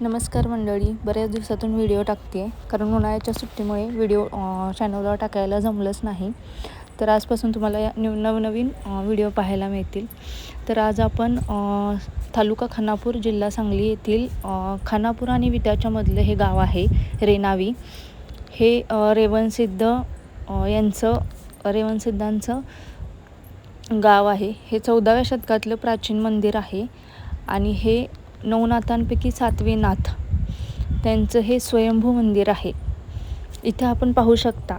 नमस्कार मंडळी, बऱ्याच दिवसातून व्हिडिओ टाकते आहे कारण उन्हाळ्याच्या सुट्टीमुळे व्हिडिओ चॅनलवर टाकायला जमलंच नाही. तर आजपासून तुम्हाला नवनवीन व्हिडिओ पाहायला मिळतील. तर आज आपण तालुका खानापूर, जिल्हा सांगली येथील खानापूर आणि विट्याच्यामधलं हे गाव आहे रेणावी. हे रेवणसिद्धांचं गाव आहे. हे 14व्या शतकातलं प्राचीन मंदिर आहे आणि हे नवनाथांपैकी 7वे नाथ त्यांचं हे स्वयंभू मंदिर आहे. इथे आपण पाहू शकता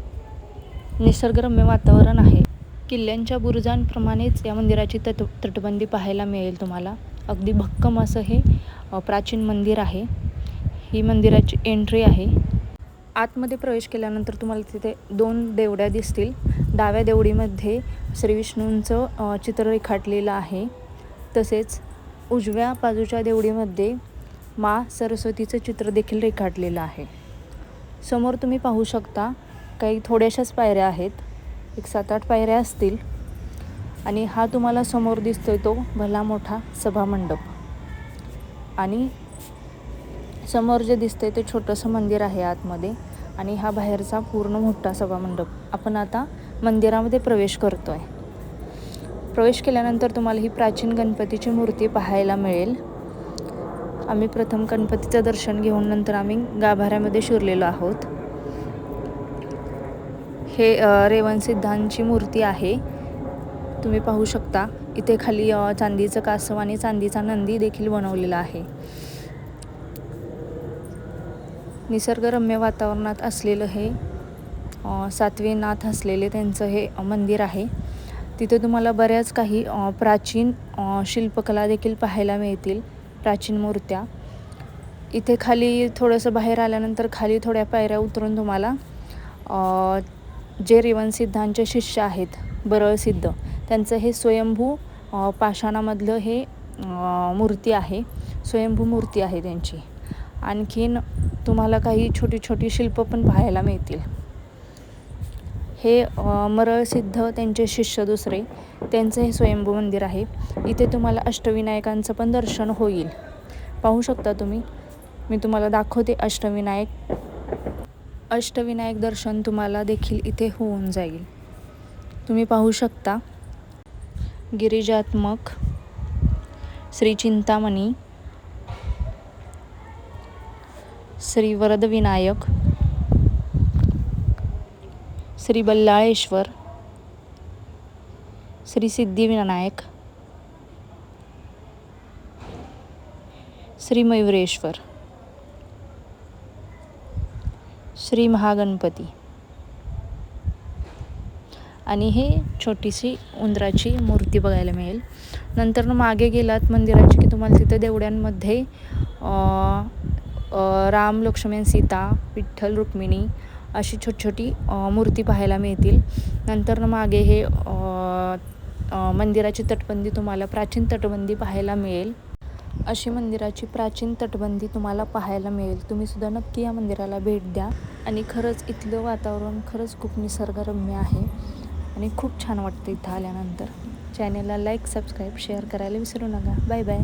निसर्गरम्य वातावरण आहे. किल्ल्यांच्या बुरुजांप्रमाणेच या मंदिराची तटबंदी पाहायला मिळेल तुम्हाला. अगदी भक्कम असं हे प्राचीन मंदिर आहे. ही मंदिराची एंट्री आहे. आतमध्ये प्रवेश केल्यानंतर तुम्हाला तिथे 2 देवड्या दिसतील. डाव्या देवडीमध्ये श्री विष्णूंचं चित्र रेखाटलेलं आहे. तसेच उजव्या बाजूच्या देवडीमध्ये मा सरस्वतीचं चित्र देखील रेखाटलेलं आहे. समोर तुम्ही पाहू शकता काही थोड्याशाच पायऱ्या आहेत. एक 7-8 पायऱ्या असतील आणि हा तुम्हाला समोर दिसतोय तो भला मोठा सभामंडप आणि समोर जे दिसतंय ते छोटंसं मंदिर आहे आतमध्ये आणि हा बाहेरचा पूर्ण मोठा सभामंडप. आपण आता मंदिरामध्ये प्रवेश करतोय. प्रवेश केल्यानंतर तुम्हाला ही प्राचीन गणपतीची मूर्ती पाहायला मिळेल. आम्ही प्रथम गणपतीचं दर्शन घेऊन नंतर आम्ही गाभाऱ्यामध्ये शिरलेलो आहोत. हे रेवणसिद्धांची मूर्ती आहे. तुम्ही पाहू शकता इथे खाली चांदीचं कासव आणि चांदीचा नंदी देखील बनवलेला आहे. निसर्गरम्य वातावरणात असलेलं हे 7वे नाथ असलेले त्यांचं हे मंदिर आहे. तिथे तुम्हाला बऱ्याच काही प्राचीन शिल्पकला देखील पाहायला मिळतील, प्राचीन मूर्त्या. इथे खाली थोडंसं बाहेर आल्यानंतर खाली थोड्या पायऱ्या उतरून तुम्हाला जे रेवणसिद्धांचे शिष्य आहेत बरळसिद्ध त्यांचं हे स्वयंभू पाषाणामधलं हे मूर्ती आहे. स्वयंभू मूर्ती आहे त्यांची. आणखीन तुम्हाला काही छोटी छोटी शिल्प पण पाहायला मिळतील. हे मरळसिद्ध त्यांचे शिष्य दुसरे त्यांचं हे स्वयंभू मंदिर आहे. इथे तुम्हाला अष्टविनायकांचं पण दर्शन होईल. पाहू शकता तुम्ही. मी तुम्हाला दाखवते अष्टविनायक दर्शन तुम्हाला देखील इथे होऊन जाईल. तुम्ही पाहू शकता गिरिजात्मक, श्री चिंतामणी, श्री वरदविनायक, श्री बल्लाळेश्वर, श्री सिद्धिविनायक, श्री मयुरेश्वर, श्री महागणपती आणि हे छोटीशी उंदराची मूर्ती बघायला मिळेल. नंतर मागे गेलात मंदिराची की तुम्हाला तिथे देवड्यांमध्ये राम, लक्ष्मण, सीता, विठ्ठल, रुक्मिणी अशी छोटी मूर्ती पाहायला मिळतील. नंतर मागे हे मंदिराची तटबंदी तुम्हाला प्राचीन तटबंदी पाहायला मिळेल. अशी मंदिराची प्राचीन तटबंदी तुम्हाला पाहायला मिळेल. तुम्ही सुद्धा नक्की या मंदिराला भेट द्या. आणि खरंच इथलं वातावरण खरंच खूप निसर्गरम्य आहे आणि खूप छान वाटतं इथं आल्यानंतर. चॅनेलला लाईक, सबस्क्राईब, शेअर करायला विसरू नका. Bye bye.